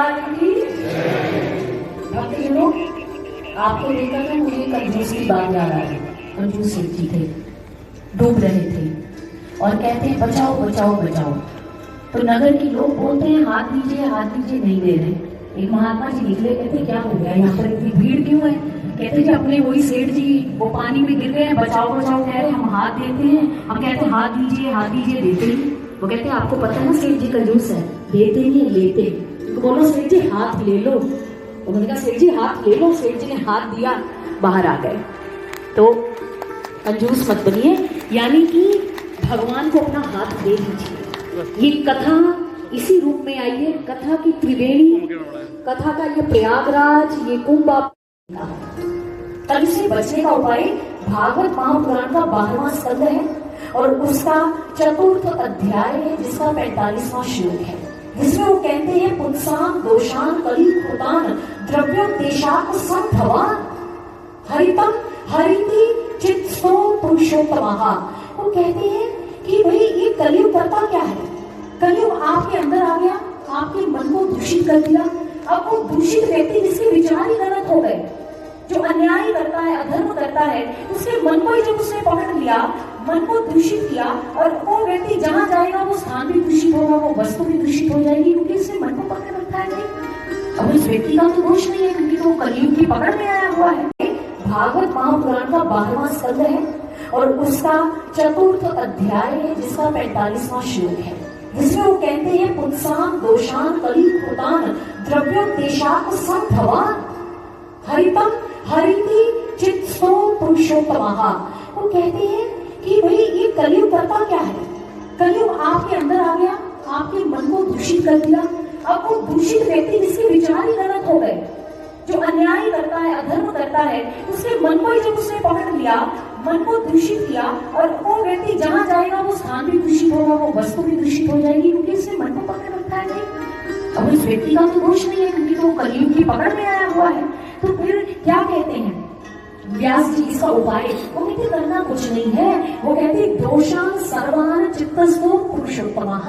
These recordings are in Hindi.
महाराज की भक्तजनों, आपको देखा था मुझे कंजूस की बात याद आ रही। कंजूस सेठ जी थे, डूब रहे थे और कहते हैं बचाओ बचाओ बचाओ। तो नगर के लोग बोलते हैं हाथ दीजिए, नहीं दे रहे। एक महात्मा जी निकले, कहते क्या हो गया यहाँ पर इतनी भीड़ क्यों है? कहते कि अपने वही सेठ जी वो पानी में गिर गए हैं, बचाओ बचाओ कह रहे, हम हाथ देते हैं। हम कहते हैं हाथ दीजिए देते नहीं। वो कहते हैं आपको पता है ना सेठ जी कंजूस है, देते नहीं लेते। तो बोलो सेठ जी हाथ ले लो। उन्होंने कहा सेठ जी हाथ ले लो। सेठ जी ने हाथ दिया, बाहर आ गए। तो कंजूस मत बनिए, यानी कि भगवान को अपना हाथ दे दीजिए। ये कथा इसी रूप में आई है, कथा की त्रिवेणी, कथा का ये प्रयागराज, ये कुंभ। तब इससे बचने का उपाय भागवत महापुराण का 12वां स्कंद है और उसका 4th अध्याय है, जिसका 45वां श्लोक है, जिसमें वो कहते हैं पुंसाम दोषान कली कृतान द्रव्योपदेशात् संभवान हरितम हरिति चित्तो पुरुषोत्तमः। वो कहते हैं कि भाई ये कलयुग करता क्या है? कलयुग आपके अंदर आ गया, आपके मन को दूषित कर दिया। अब वो दूषित व्यक्ति जिसके विचार ही गलत हो गए, जो अन्याय करता है, अधर्म करता है, उसके मन को ही जब उसने पकड़ लिया, मन को दूषित किया, और वो व्यक्ति जहां जाएगा वो स्थान भी दूषित होगा, वो वस्तु भी दूषित हो जाएगी, क्योंकि उसने मन को पकड़ रखा है। अब उस व्यक्ति का तो दोष नहीं है, क्योंकि तो कलयुग की पकड़ में आया हुआ है। भागवत महापुराण का 12वां स्कंद है और उसका 4th अध्याय है, जिसका 45वां श्लोक है, जिसमें वो कहते हैं पुंसाम दोषान कली कृतान द्रव्योपदेशात् संभवान हरितम हरिति चित्तो पुरुषोत्तमः। वो कहते हैं कि भाई ये कलयुग करता क्या है? कलयुग आपके अंदर आ गया, आपके मन को दूषित कर दिया। अब वो दूषित व्यक्ति जिसके विचार ही गलत हो गए, जो अन्याय करता है, अधर्म करता है, उसके मन को ही जब उसने पकड़ लिया, मन को दूषित किया, और वो व्यक्ति जहां जाएगा वो स्थान भी दूषित होगा, वो वस्तु भी दूषित हो जाएगी, क्योंकि उसने मन को पकड़ रखा है। अब उस व्यक्ति का तो दोष नहीं है, क्योंकि तो कलयुग की पकड़ में आया हुआ है। तो फिर क्या कहते हैं व्यास जी इसका उपाय? वो कहते करना कुछ नहीं है, वो कहते दोषान सर्वान चित्तस्थो पुरुषोत्तमः।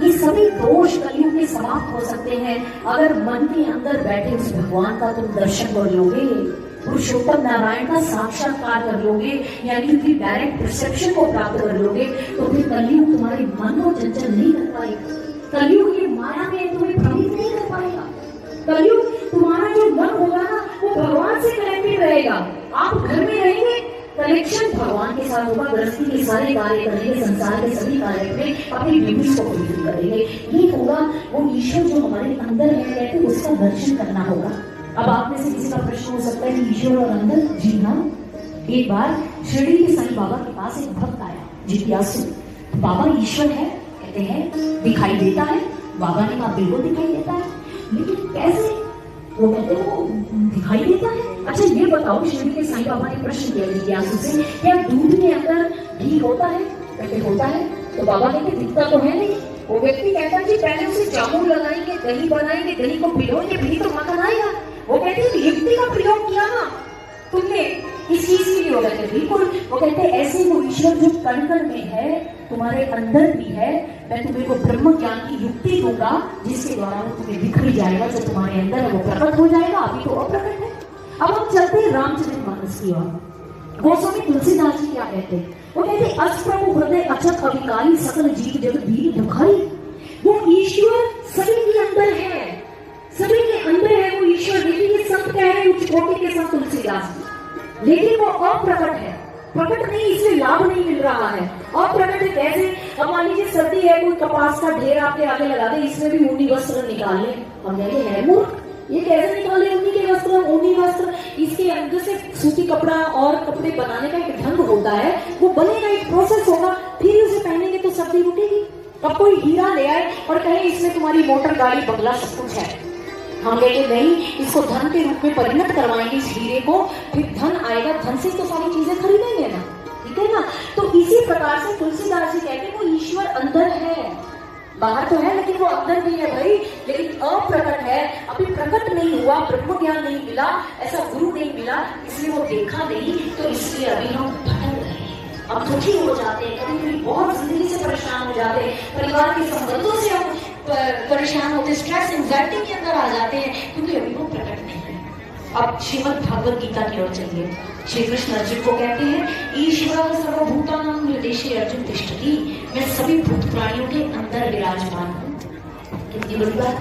ये सभी दोष कलयुग के समाप्त हो सकते हैं अगर मन के अंदर बैठे उस भगवान का तुम दर्शन कर लोगे, पुरुषोत्तम नारायण का साक्षात्कार कर लोगे, यानी उनकी डायरेक्ट परसेप्शन को प्राप्त कर लोगे। तो फिर कलयुग तुम्हारे मन को चंचल नहीं कर पाएगा, कलयुग की माया में तुम्हें भ्रमित नहीं कर पाएगा। कलयुग तुम्हारा जो मन होगा ना, वो भगवान से कनेक्टेड रहेगा। आप घर में रहेंगे, कनेक्शन भगवान के साथ होगा, गृहस्थी के सारे कार्य करेंगे, संसार के सभी कार्य में अपनी ड्यूटीज को फुलफिल करेंगे। ये होगा वो ईश्वर जो हमारे अंदर है, कहते उसका दर्शन करना होगा। अब आप में से किसी का प्रश्न हो सकता है कि ईश्वर और अंदर? जी हाँ। एक बार शिरडी के साईं बाबा के पास एक भक्त आया, जिज्ञासु। बाबा ईश्वर है? कहते हैं दिखाई देता है। बाबा ने कहा बिल्कुल दिखाई देता है, लेकिन कैसे? वो कहते हैं वो दिखाई देता है। अच्छा ये बताओ, शिरडी के साईं बाबा ने प्रश्न किया जिज्ञासु से, क्या दूध के अंदर घी होता है? कहते होता है। तो बाबा कहते दिखता तो है नहीं। वो व्यक्ति कहता है कि पहले उसे जामुन लगाएंगे, दही बनाएंगे, दही को पिरोएंगे, फिर तो मक्खन आएगा। वो कहते हैं युक्ति का प्रयोग किया ना तुमने इस चीज के लिए। हो कहते बिल्कुल। वो कहते ऐसे वो ईश्वर जो कण कण में है, तुम्हारे अंदर भी है, मैं तुम्हें को ब्रह्म ज्ञान की युक्ति दूंगा, जिसके द्वारा वो तुम्हें दिख भी जाएगा, जो तुम्हारे अंदर है वो प्रकट हो जाएगा। अभी तो अप्रकट है। अब हम चलते हैं रामचरितमानस की ओर। गोस्वामी तुलसीदास जी क्या कहते हैं? वो कहते अस्प्रभु हृदय अचत अविकारी सकल जीव जगत दीन दुखाई। वो ईश्वर सभी के अंदर है, सभी के अंदर है वो ईश्वर। लेकिन ये संत कह रहे हैं उच्च कोटि के संत तुलसीदास जी, लेकिन वो अप्रकट है। प्रकट नहीं, इसमें लाभ नहीं मिल रहा है। अप्रकट है कैसे? अब मान लीजिए सर्दी है, कोई कपास का ढेर आपके आगे लगा दे, इसमें भी ऊनी वस्त्र निकाल ले, हम कहेंगे है मूर्ख, ये कैसे निकाले ऊनी के वस्त्र, ऊनी वस्त्र? इसके अंदर से सूती कपड़ा और कपड़े बनाने का एक ढंग होता है, वो बनेगा, एक प्रोसेस होगा, फिर उसे पहनेंगे तो सर्दी रुकेगी। अब कोई हीरा ले आए और कहे इसमें तुम्हारी मोटर गाड़ी बंगला सब कुछ है, हम कहेंगे नहीं, इसको धन के रूप में परिणत करवाएंगे इस हीरे को, फिर धन आएगा, धन से तो सारी चीजें खरीदेंगे ना, ठीक है ना? तो इसी प्रकार से तुलसीदास जी कहते हैं वो ईश्वर अंदर है, बाहर तो है लेकिन वो अंदर नहीं है भाई, लेकिन अप्रकट है, अभी प्रकट नहीं हुआ, ब्रह्म ज्ञान नहीं मिला, ऐसा गुरु नहीं मिला, इसलिए वो देखा नहीं, तो इसलिए अभी हम भटक रहे हैं, अब दुखी हो जाते हैं, कभी कभी बहुत जिंदगी से परेशान हो जाते हैं, परिवार के संबंधों से हम परेशान होते, स्ट्रेस एंजाइटी के अंदर आ जाते हैं, क्योंकि अभी वो प्रकट नहीं है। अब श्रीमद् भागवत गीता की ओर चलिए। श्री कृष्ण अर्जुन को कहते हैं, ईश्वर सर्वभूतानां हृदये अर्जुन तिष्ठति, मैं सभी भूत प्राणियों के अंदर विराजमान हूँ। कितनी बड़ी बात।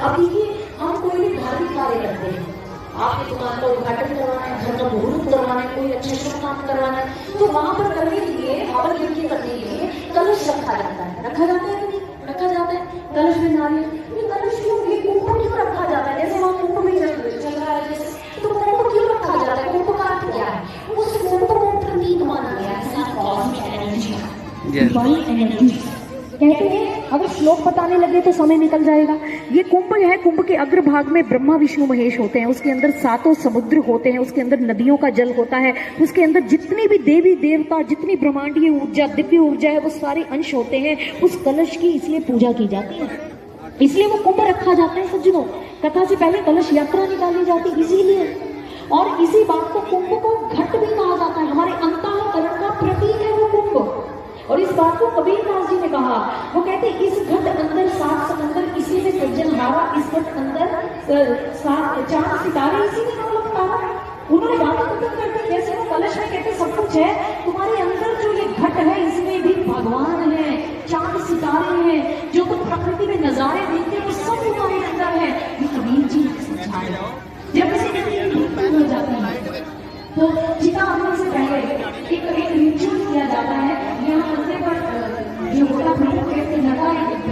अब देखिए, हम कोई भी धार्मिक कार्य करते हैं, आपकी दुकान का उद्घाटन करवाना है, घर का मुहूर्त करवाना है, कोई अच्छा शुभ काम करवाना है, तो वहां पर करने के लिए, हवन यज्ञ करने के लिए कलश रखा जाता है। रखा जाता है कि नहीं रखा जाता है? कलश में नारियल, ये कलश क्यों, ये कुंभ क्यों रखा जाता है? जैसे वहाँ कुंभ में चल रहा है जैसे, तो कुंभ क्यों रखा जाता है? कुंभ का अर्थ क्या है? उस कुंभ को प्रतीक माना गया है कॉस्मिक एनर्जी, डिवाइन एनर्जी। कहते हैं अगर श्लोक बताने लगे तो समय निकल जाएगा। ये कुंभ है, कुंभ के अग्रभाग में ब्रह्मा विष्णु महेश होते हैं, उसके अंदर 7 समुद्र होते हैं, उसके अंदर नदियों का जल होता है, उसके अंदर जितनी भी देवी देवता, जितनी ब्रह्मांडीय ऊर्जा, दिव्य ऊर्जा है, वो सारे अंश होते हैं। उस कलश की इसलिए पूजा की जाती है, इसलिए वो कुंभ रखा जाता है। सज्जनों, कथा से पहले कलश यात्रा निकाली जाती इसीलिए, और इसी बात को कुंभ को घट भी कहा जाता है। हमारे अंतःकरण का प्रतीक है वो कुंभ। और इस बात को कबीरदास जी ने कहा, वो कहते इस घट अंदर 7 समंदर, इसी में सज्जनहारा, इस घट अंदर 4 सितारे, इसी में मतलब तारा। उन्होंने बातें खत्म करते जैसे वो कलश में कहते सब कुछ है, तुम्हारे अंदर जो ये घट है इसमें भी भगवान है, 4 सितारे हैं, जो तुम प्रकृति में नजारे देखते हो सब तुम्हारे अंदर है। ये कबीर जी ने समझाया। जब किसी व्यक्ति की मृत्यु हो जाती है तो चिता होने से पहले एक रिचुअल किया जाता है। यहाँ मंदिर पर जो घड़ा प्रमुख कहते हैं,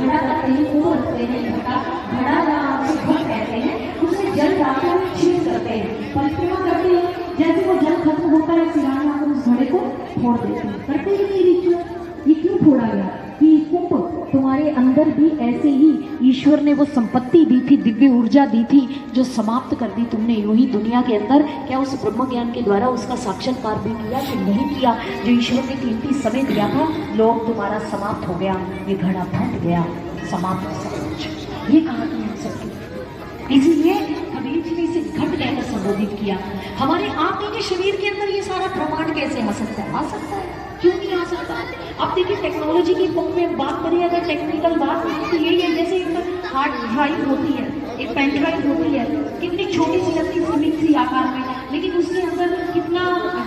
घड़ा रखते हैं, कुआं रखते हैं, घड़ा या आपसे घट कहते हैं, उसमें जल डालकर क्षीण करते हैं, परिक्रमा करते हैं। जैसे वो जल खत्म होता है, सिराने आकर उस घड़े को फोड़ देते हैं। करते ही नहीं रिचुअल। ये क्यों फोड़ा गया? कि कुंभ तुम्हारे अंदर भी ऐसे ही ईश्वर ने वो संपत्ति दी थी, दिव्य ऊर्जा दी थी, जो समाप्त कर दी तुमने यूं ही दुनिया के अंदर। क्या उस ब्रह्म ज्ञान के द्वारा उसका साक्षात्कार भी किया कि नहीं किया? जो ईश्वर ने कीमती समय दिया था, लोग तुम्हारा समाप्त हो गया, ये घड़ा फट गया, समाप्त सब कुछ। ये कहानी है सबकी। इसीलिए कबीर जी ने इसे घट कहकर संबोधित किया। हमारे आपके के शरीर के अंदर ये सारा प्रमाण कैसे आ सकता है? आ सकता है, क्यों नहीं आ सकता? अब देखिए, टेक्नोलॉजी की बुक में बात करिए, अगर टेक्निकल बात तो यही है, जैसे एक हार्ड ड्राइव होती है, एक पेन ड्राइव होती है, कितनी छोटी सी लगती है, सीमित सी आकार में, लेकिन उसके अंदर कितना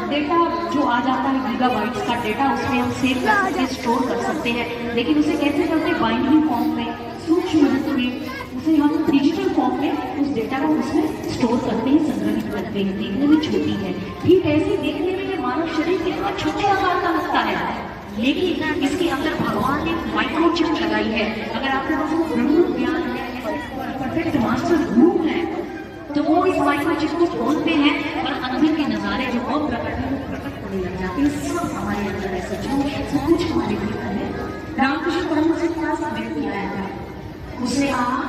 डेटा जो आ जाता है, गीगाबाइट्स का डेटा उसमें हम सेव कर सकते हैं, स्टोर कर सकते हैं। लेकिन उसे कैसे करते हैं? बाइनरी फॉर्म में, सूक्ष्म रूप में, उसे हम डिजिटल फॉर्म में उस डेटा को उसमें स्टोर करते हैं, संग्रहित करते हैं। देखने में छोटी है, ठीक ऐसे देखने में ये मानव शरीर कितना छोटे आकार का लगता है, लेकिन इसके अंदर भगवान ने माइक्रोचिप लगाई है। अगर आपके पास वो ब्रह्म ज्ञान है, परफेक्ट मास्टर गुरु है, तो वो इस माइक्रोचिप को खोलते हैं और अंदर के नजारे जो बहुत प्रकट है वो प्रकट होने लग जाते हैं। सब हमारे अंदर है, सब कुछ हमारे भीतर है। रामकृष्ण परमहंस के पास व्यक्ति आया था, उसने कहा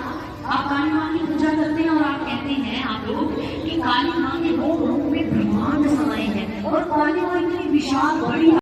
आप काली माँ की पूजा करते हैं और आप कहते हैं आप लोग कि काली माँ के 2 रूप में ब्रह्मांड समाये हैं, और काली माँ इतनी विशाल बड़ी